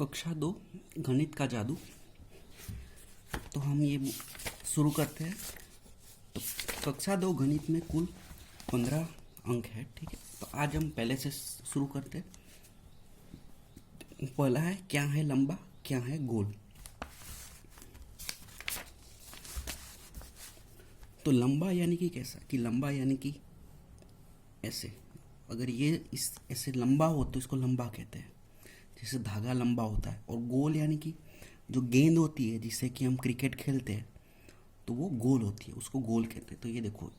कक्षा 2 गणित का जादू। तो हम ये शुरू करते हैं। तो कक्षा 2 गणित में कुल 15 अंक है, ठीक है। तो आज हम पहले से शुरू करते हैं। पहला है क्या है लंबा, क्या है गोल। तो लंबा यानी कि कैसा, कि लंबा यानी कि ऐसे, अगर ये इस ऐसे लंबा हो तो इसको लंबा कहते हैं, जैसे धागा लंबा होता है। और गोल यानी कि जो गेंद होती है जिससे कि हम क्रिकेट खेलते हैं तो वो गोल होती है, उसको गोल कहते हैं। तो ये देखो,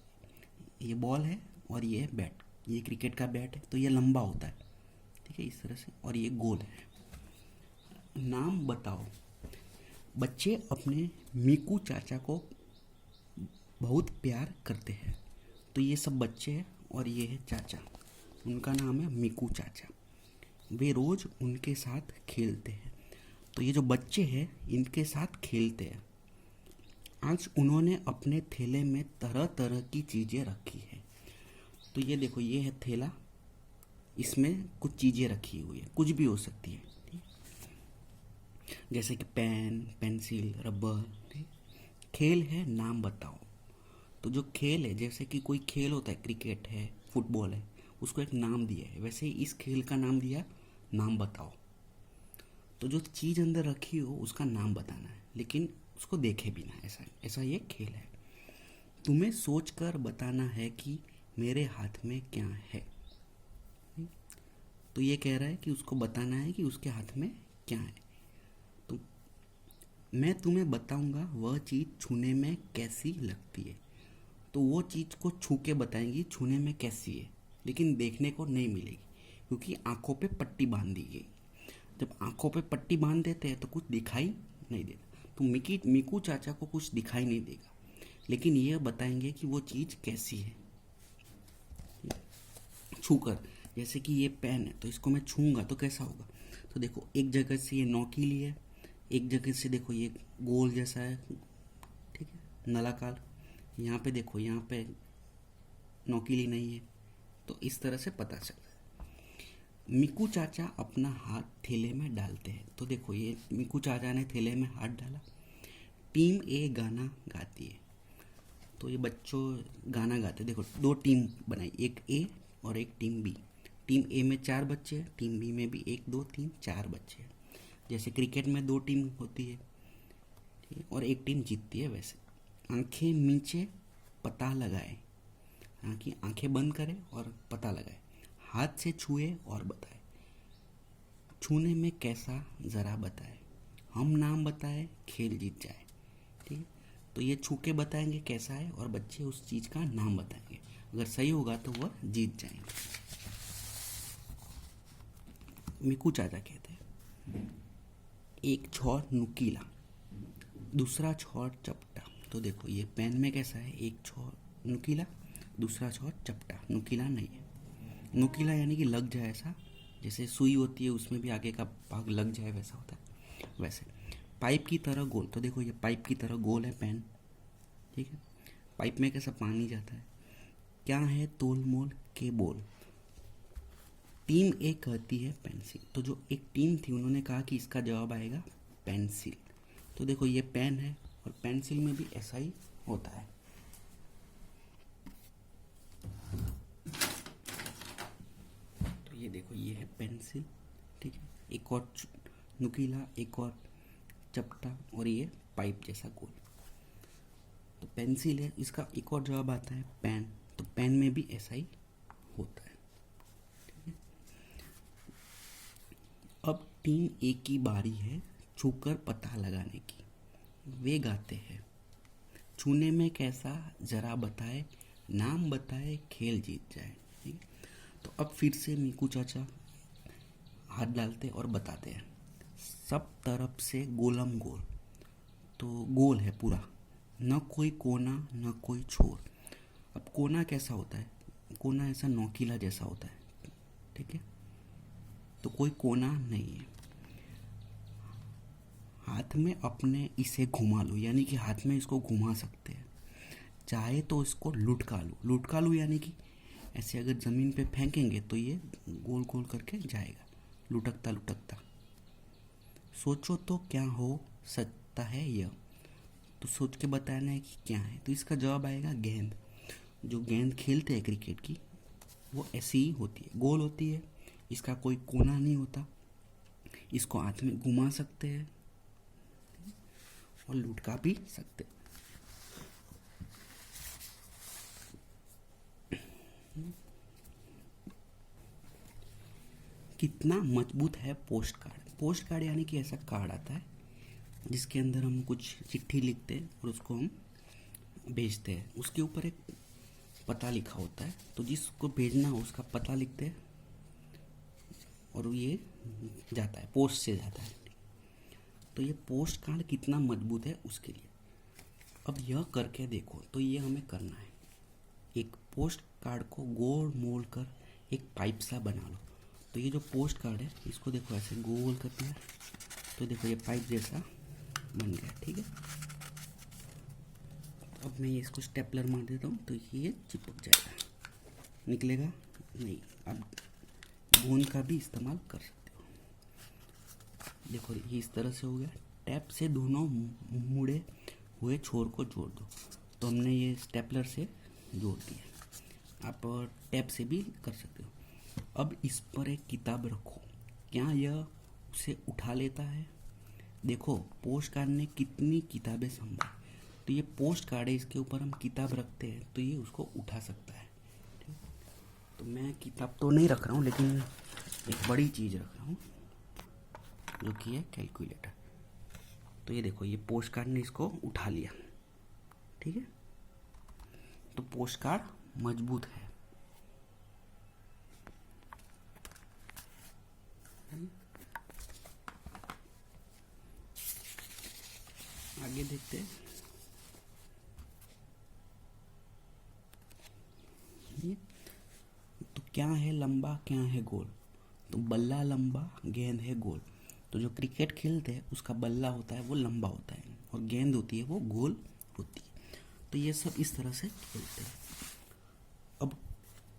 ये बॉल है और ये बैट, ये क्रिकेट का बैट है, तो ये लंबा होता है, ठीक है, इस तरह से। और ये गोल है। नाम बताओ। बच्चे अपने मीकू चाचा को बहुत प्यार करते हैं। तो ये सब बच्चे हैं और ये है चाचा, उनका नाम है मीकू चाचा। वे रोज़ उनके साथ खेलते हैं। तो ये जो बच्चे हैं इनके साथ खेलते हैं। आज उन्होंने अपने थैले में तरह तरह की चीज़ें रखी है। तो ये देखो, ये है थैला, इसमें कुछ चीज़ें रखी हुई है, कुछ भी हो सकती है, ठीक? जैसे कि पेन, पेंसिल, रबर, ठीक? खेल है नाम बताओ। तो जो खेल है, जैसे कि कोई खेल होता है, क्रिकेट है, फुटबॉल है, उसको एक नाम दिया है, वैसे ही इस खेल का नाम दिया, नाम बताओ। तो जो चीज़ अंदर रखी हो उसका नाम बताना है, लेकिन उसको देखे बिना, ऐसा ऐसा ये खेल है। तुम्हें सोचकर बताना है कि मेरे हाथ में क्या है। तो ये कह रहा है कि उसको बताना है कि उसके हाथ में क्या है। तो मैं तुम्हें बताऊंगा वह चीज़ छूने में कैसी लगती है। तो वो चीज़ को छू के बताएंगी छूने में कैसी है, लेकिन देखने को नहीं मिलेगी, क्योंकि आंखों पे पट्टी बांध दी गई। जब आंखों पे पट्टी बांध देते हैं तो कुछ दिखाई नहीं देता। तो मीकू चाचा को कुछ दिखाई नहीं देगा, लेकिन यह बताएंगे कि वो चीज़ कैसी है छूकर। जैसे कि ये पेन है, तो इसको मैं छूंगा तो कैसा होगा। तो देखो, एक जगह से ये नोकीली है, एक जगह से देखो ये गोल जैसा है, ठीक है, नलाकार। यहाँ पे देखो, यहाँ पे नोकीली नहीं है। तो इस तरह से पता चलता है। मीकू चाचा अपना हाथ थैले में डालते हैं। तो देखो, ये मीकू चाचा ने थैले में हाथ डाला। टीम ए गाना गाती है। तो ये बच्चों गाना गाते, देखो दो टीम बनाई, एक ए और एक टीम बी। टीम ए में 4 बच्चे हैं, टीम बी में भी 1 2 3 4 बच्चे हैं। जैसे क्रिकेट में 2 टीम होती है, ठीक है, और एक टीम जीतती है, वैसे। आंखें नीचे पता लगाए, आंखें बंद करें और पता लगाए। हाथ से छुए और बताए। छूने में कैसा ज़रा बताए। हम नाम बताए, खेल जीत जाए, ठीक है। तो ये छू के बताएंगे कैसा है और बच्चे उस चीज़ का नाम बताएंगे। अगर सही होगा तो वह जीत जाएंगे। मीकू चाचा कहते हैं, एक छोर नुकीला, दूसरा छोर चपटा। तो देखो, ये पेन में कैसा है, एक छोर नुकीला, दूसरा छोर चपटा। नुकीला नहीं है। नुकीला यानी कि लग जाए, ऐसा जैसे सुई होती है उसमें भी आगे का भाग लग जाए, वैसा होता है। वैसे पाइप की तरह गोल। तो देखो, ये पाइप की तरह गोल है पेन, ठीक है। पाइप में कैसा पानी जाता है। क्या है तोल मोल के बोल। टीम ए कहती है पेंसिल। तो जो एक टीम थी उन्होंने कहा कि इसका जवाब आएगा पेंसिल। तो देखो, ये पेन है और पेंसिल में भी ऐसा ही होता है। तो ये देखो, ये है पेंसिल, ठीक है। एक और नुकीला, एक और चपटा, और ये पाइप जैसा गोल। तो पेंसिल है, इसका एक और जवाब आता है पेन। तो पेन में भी ऐसा ही होता है, ठीक है। अब टीम ए की बारी है छूकर पता लगाने की। वे गाते हैं, छूने में कैसा जरा बताए, नाम बताए, खेल जीत जाए, ठीक है। तो अब फिर से मीकू चाचा हाथ डालते और बताते हैं, सब तरफ से गोलम गोल। तो गोल है पूरा, न कोई कोना न कोई छोर। अब कोना कैसा होता है, कोना ऐसा नोकीला जैसा होता है, ठीक है। तो कोई कोना नहीं है। हाथ में अपने इसे घुमा लो, यानी कि हाथ में इसको घुमा सकते हैं। चाहे तो इसको लुढ़का लो। लुढ़का लो यानी कि ऐसे अगर ज़मीन पे फेंकेंगे तो ये गोल गोल करके जाएगा, लुढ़कता लुढ़कता। सोचो तो क्या हो सकता है यह। तो सोच के बताना है कि क्या है। तो इसका जवाब आएगा गेंद। जो गेंद खेलते हैं क्रिकेट की, वो ऐसी ही होती है, गोल होती है। इसका कोई कोना नहीं होता। इसको हाथ में घुमा सकते हैं और लुढ़का भी सकते हैं। कितना मजबूत है पोस्ट कार्ड। पोस्ट कार्ड यानी कि ऐसा कार्ड आता है जिसके अंदर हम कुछ चिट्ठी लिखते हैं और उसको हम भेजते हैं। उसके ऊपर एक पता लिखा होता है, तो जिसको भेजना हो उसका पता लिखते हैं और ये जाता है, पोस्ट से जाता है। तो ये पोस्ट कार्ड कितना मजबूत है उसके लिए। अब यह करके देखो। तो ये हमें करना है, एक पोस्ट कार्ड को गोल मोड़ कर एक पाइप सा बना लो। तो ये जो पोस्ट कार्ड है इसको देखो ऐसे गोल कर दिया, तो देखो ये पाइप जैसा बन गया। ठीक है, अब मैं ये इसको स्टेपलर मार देता हूँ तो ये चिपक जाएगा, निकलेगा नहीं। अब गोंद का भी इस्तेमाल कर सकते हो। देखो ये इस तरह से हो गया। टैप से दोनों मुड़े हुए छोर को जोड़ दो। तो हमने ये स्टेपलर से जोड़ दिया। आप टैप से भी कर सकते हो। अब इस पर एक किताब रखो, क्या यह उसे उठा लेता है? देखो पोस्ट कार्ड ने कितनी किताबें संभाली। तो ये पोस्ट कार्ड है, इसके ऊपर हम किताब रखते हैं तो ये उसको उठा सकता है। ठीक, तो मैं किताब तो नहीं रख रहा हूँ, लेकिन एक बड़ी चीज़ रख रहा हूँ जो कि है कैलकुलेटर। तो ये देखो ये पोस्ट कार्ड ने इसको उठा लिया। ठीक है, तो पोस्ट कार्ड मजबूत है। आगे देखते हैं। तो क्या है लंबा, क्या है गोल? तो बल्ला लंबा, गेंद है गोल। तो जो क्रिकेट खेलते हैं उसका बल्ला होता है वो लंबा होता है और गेंद होती है वो गोल होती है। तो ये सब इस तरह से खेलते हैं। अब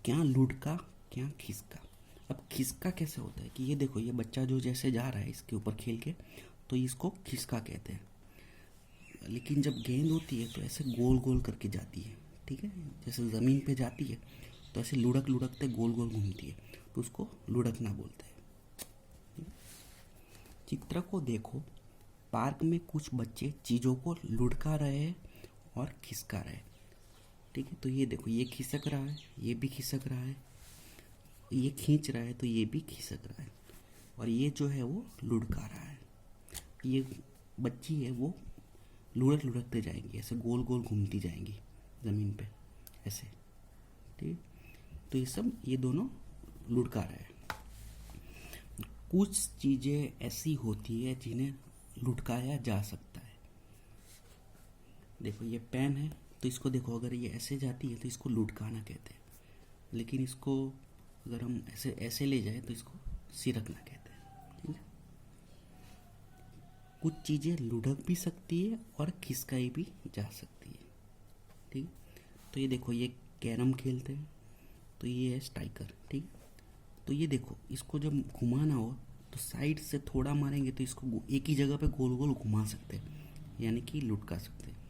क्या लुढ़का, क्या खिसका। अब खिसका कैसे होता है कि ये देखो ये बच्चा जो जैसे जा रहा है इसके ऊपर खेल के, तो इसको खिसका कहते हैं। लेकिन जब गेंद होती है तो ऐसे गोल गोल करके जाती है। ठीक है, जैसे ज़मीन पे जाती है तो ऐसे लुढ़क लुढ़कते गोल गोल घूमती है, तो उसको लुढ़कना बोलते हैं। चित्र को देखो। पार्क में कुछ बच्चे चीज़ों को लुढ़का रहे हैं और खिसका रहे हैं। ठीक है, तो ये देखो ये खिसक रहा है, ये भी खिसक रहा है, ये खींच रहा है तो ये भी खिसक रहा है, और ये जो है वो लुढ़का रहा है। ये बच्ची है वो लुढ़क लुढ़कते जाएंगी, ऐसे गोल गोल घूमती जाएंगी ज़मीन पे ऐसे। ठीक, तो ये सब ये दोनों लुढ़का रहे हैं। कुछ चीज़ें ऐसी होती है जिन्हें लुढ़काया जा सकता है। देखो ये पेन है, तो इसको देखो अगर ये ऐसे जाती है तो इसको लुढ़काना कहते हैं। लेकिन इसको अगर हम ऐसे ऐसे ले जाए तो इसको सिरकना कहते हैं। ठीक है, कुछ चीज़ें लुढ़क भी सकती है और खिसकाई भी जा सकती है। ठीक, तो ये देखो ये कैरम खेलते हैं, तो ये है स्ट्राइकर। ठीक, तो ये देखो इसको जब घुमाना हो तो साइड से थोड़ा मारेंगे तो इसको एक ही जगह पे गोल गोल घुमा सकते हैं, यानी कि लुढ़का सकते हैं।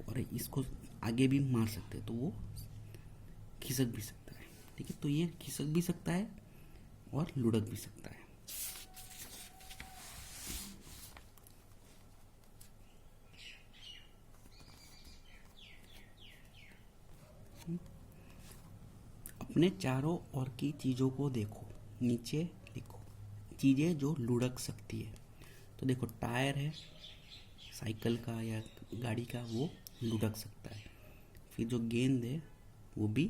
और इसको आगे भी मार सकते हैं तो वो खिसक भी सकता है। ठीक है, तो ये खिसक भी सकता है और लुढ़क भी सकता है। अपने चारों ओर की चीज़ों को देखो, नीचे लिखो चीज़ें जो लुढ़क सकती है। तो देखो टायर है साइकिल का या गाड़ी का, वो लुढ़क सकता है। फिर जो गेंद है वो भी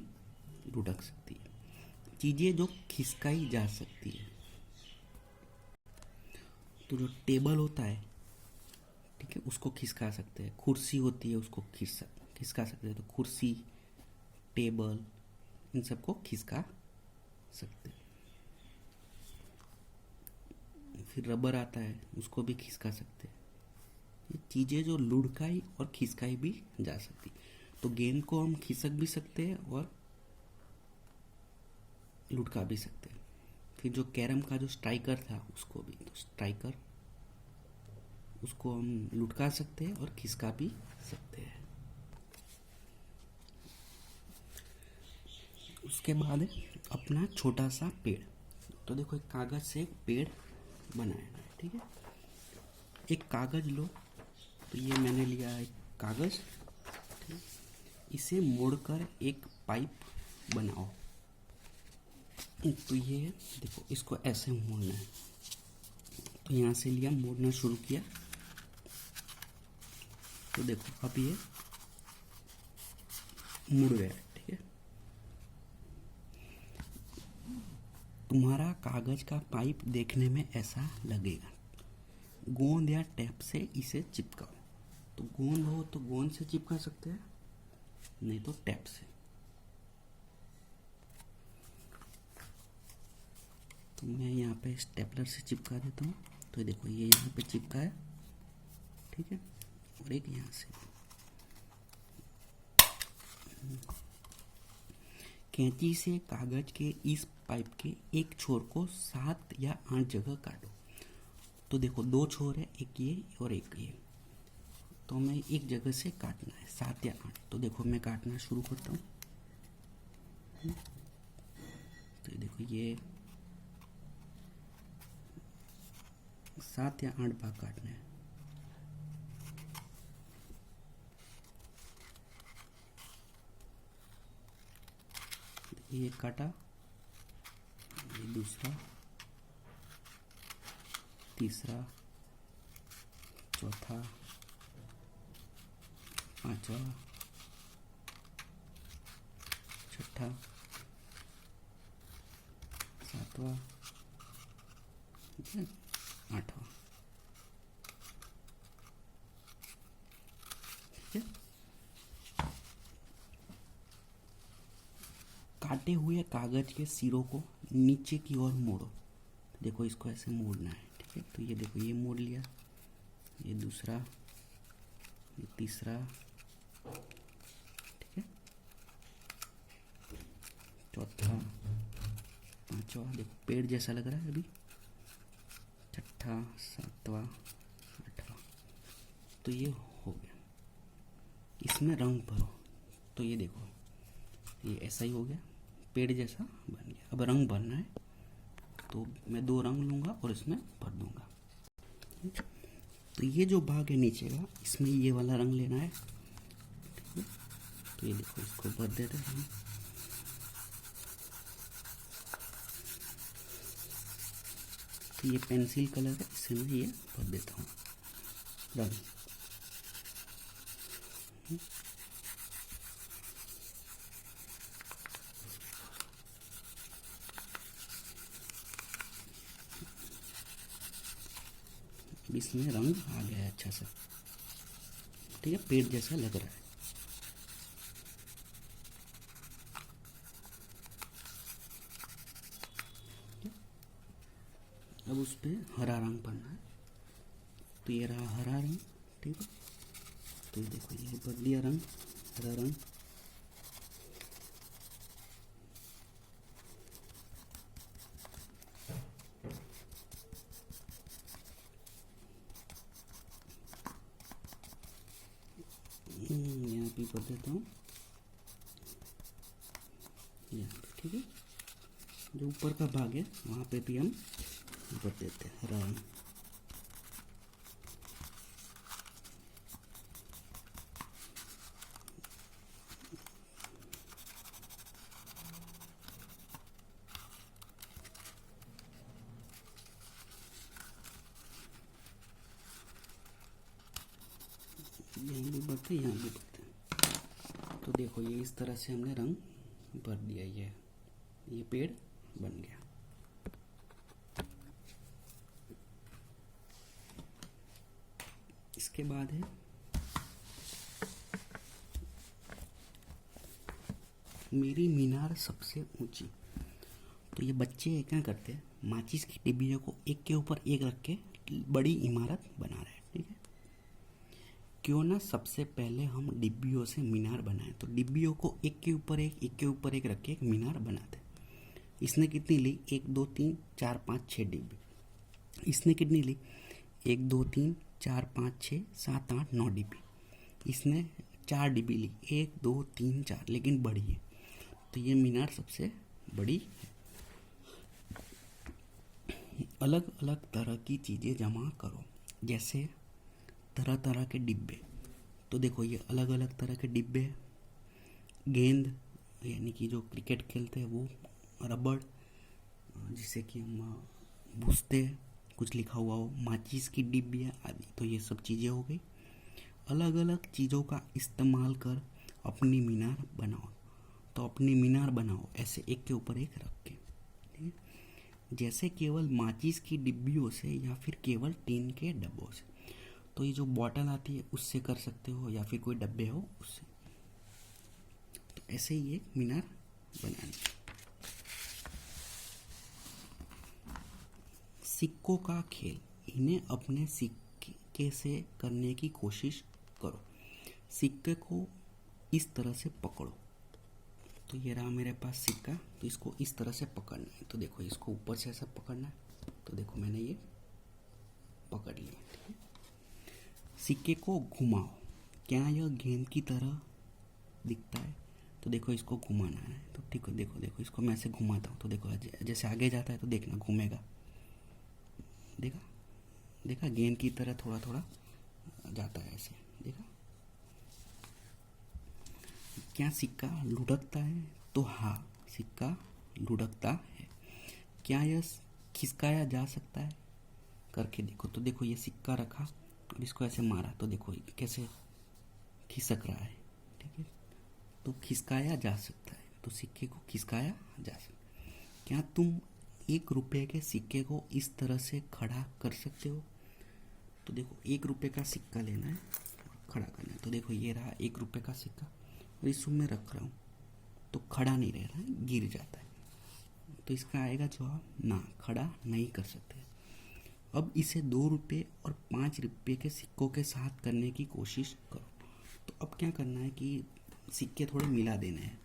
लुढ़क सकती है। चीज़ें जो खिसकाई जा सकती है, तो जो टेबल होता है, ठीक है, उसको खिसका सकते हैं। कुर्सी होती है उसको खिसका सकते हैं। तो कुर्सी, टेबल, इन सबको खिसका सकते हैं। फिर रबर आता है उसको भी खिसका सकते हैं। ये चीज़ें जो लुढ़काई और खिसकाई भी जा सकती। तो गेंद को हम खिसक भी सकते हैं और लुढ़का भी सकते हैं। फिर जो कैरम का जो स्ट्राइकर था उसको भी, तो स्ट्राइकर उसको हम लुढ़का सकते हैं और खिसका भी सकते हैं। उसके बाद अपना छोटा सा पेड़। तो देखो एक कागज़ से एक पेड़ बनाया है, ठीक है। एक कागज़ लो, तो ये मैंने लिया है कागज़, ठीक। इसे मोड़कर एक पाइप बनाओ। तो ये देखो, इसको ऐसे मोड़ना है। तो यहाँ से लिया, मोड़ना शुरू किया, तो देखो अब ये मुड़ गया, ठीक है। तुम्हारा कागज का पाइप देखने में ऐसा लगेगा। गोंद या टेप से इसे चिपकाओ। तो गोंद हो तो गोंद से चिपका सकते हैं, नहीं तो टेप से। तो मैं यहाँ पे स्टेपलर से चिपका देता हूँ। तो देखो ये यहाँ पे चिपका है, ठीक है, और एक यहाँ से। कैंची से कागज के इस पाइप के एक छोर को 7 या 8 जगह काटो। तो देखो 2 छोर है, एक ये और एक ये। तो हमें एक जगह से काटना है 7 या 8। तो देखो मैं काटना शुरू करता हूँ। तो देखो ये 7 या 8 भाग काटना है। ये काटा, ये दूसरा, तीसरा, चौथा, पांचवा, छठा, सातवां, आठवां, ठीक है। काटे हुए कागज के सिरों को नीचे की ओर मोड़ो। देखो इसको ऐसे मोड़ना है, ठीक है। तो ये देखो ये मोड़ लिया, ये दूसरा, ये तीसरा, ठीक है, चौथा, पांचवा, देखो पेड़ जैसा लग रहा है अभी, छठा, सातवां, आठवां। तो ये हो गया। इसमें रंग भरो। तो ये देखो ये ऐसा ही हो गया, पेड़ जैसा बन गया। अब रंग भरना है, तो मैं 2 रंग लूँगा और इसमें भर दूँगा। तो ये जो भाग है नीचे का, इसमें ये वाला रंग लेना है, ठीक है। तो ये देखो इसको भर देते हैं। तो ये पेंसिल कलर है, इसे मैं ये भर देता हूँ रंग। इसमें रंग आ गया है अच्छा सा, ठीक है, पेड़ जैसा लग रहा है। अब उस पर हरा रंग भरना है। तो ये रहा हरा रंग, ठीक है। तो ये देखो ये भर दिया रंग, हरा रंग। यहाँ पे भर देता हूँ, यहाँ पे, ठीक है। जो ऊपर का भाग है वहाँ पे भी हम भर देते हैं हरा रंग। यहाँ भी भरते, यहाँ भी भरते। तो देखो ये इस तरह से हमने रंग भर दिया। ये पेड़ बन गया। इसके बाद है मेरी मीनार सबसे ऊंची। तो ये बच्चे क्या करते हैं, माचिस की डिब्बियों को एक के ऊपर एक रख के बड़ी इमारत बना रहे हैं, ठीक है। क्यों ना सबसे पहले हम डिब्बियों से मीनार बनाएं। तो डिब्बियों को एक के ऊपर एक रख के एक मीनार बनाते हैं। इसने कितनी ली, 1 2 3 4 5 6 डिब्बी। इसने कितनी ली, 1 2 3 4 5 6 7 8 9 डीबी। इसने 4 डीबी ली, 1 2 3 4, लेकिन बड़ी है, तो ये मीनार सबसे बड़ी है। अलग अलग तरह की चीज़ें जमा करो, जैसे तरह तरह के डिब्बे। तो देखो ये अलग अलग तरह के डिब्बे हैं। गेंद यानी कि जो क्रिकेट खेलते हैं वो, रबड़ जिससे कि हम भूसते हैं, कुछ लिखा हुआ हो, माचिस की डिब्बियाँ आदि। तो ये सब चीज़ें हो गई। अलग अलग चीज़ों का इस्तेमाल कर अपनी मीनार बनाओ। तो अपनी मीनार बनाओ ऐसे एक के ऊपर एक रख के, ठीक है। जैसे केवल माचिस की डिब्बियों से या फिर केवल टीन के डब्बों से। तो ये जो बॉटल आती है उससे कर सकते हो, या फिर कोई डब्बे हो उससे। तो ऐसे ही एक मीनार बनानी। सिक्कों का खेल, इन्हें अपने सिक्के से करने की कोशिश करो। सिक्के को इस तरह से पकड़ो। तो ये रहा मेरे पास सिक्का, तो इसको इस तरह से पकड़ना है। तो देखो इसको ऊपर से ऐसा पकड़ना है। तो देखो मैंने ये पकड़ लिया, ठीक है। सिक्के को घुमाओ। क्या यह गेंद की तरह दिखता है? तो देखो इसको घुमाना है। तो ठीक है, देखो देखो इसको मैं ऐसे घुमाता हूँ। तो देखो जैसे आगे जाता है तो देखना घूमेगा। देखा देखा, गेंद की तरह थोड़ा थोड़ा जाता है ऐसे, देखा। क्या सिक्का लुढ़कता है? तो हाँ, सिक्का लुढ़कता है। क्या यह खिसकाया जा सकता है? करके देखो। तो देखो ये सिक्का रखा और इसको ऐसे मारा, तो देखो कैसे खिसक रहा है, ठीक है। तो खिसकाया जा सकता है, तो सिक्के को खिसकाया जा सकता है। क्या तुम 1 रुपये के सिक्के को इस तरह से खड़ा कर सकते हो? तो देखो 1 रुपये का सिक्का लेना है और खड़ा करना है। तो देखो ये रहा 1 रुपये का सिक्का और इसको मैं रख रहा हूँ, तो खड़ा नहीं रह रहा है, गिर जाता है। तो इसका आएगा जवाब ना, खड़ा नहीं कर सकते। अब इसे 2 रुपये और 5 रुपये के सिक्कों के साथ करने की कोशिश करो। तो अब क्या करना है कि सिक्के थोड़े मिला देने हैं।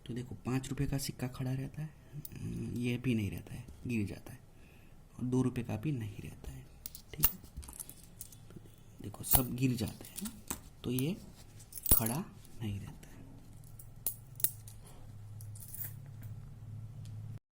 तो देखो 5 रुपये का सिक्का खड़ा रहता है, ये भी नहीं रहता है, गिर जाता है। और 2 रुपये का भी नहीं रहता है, ठीक है। तो देखो सब गिर जाते हैं, तो ये खड़ा नहीं रहता है।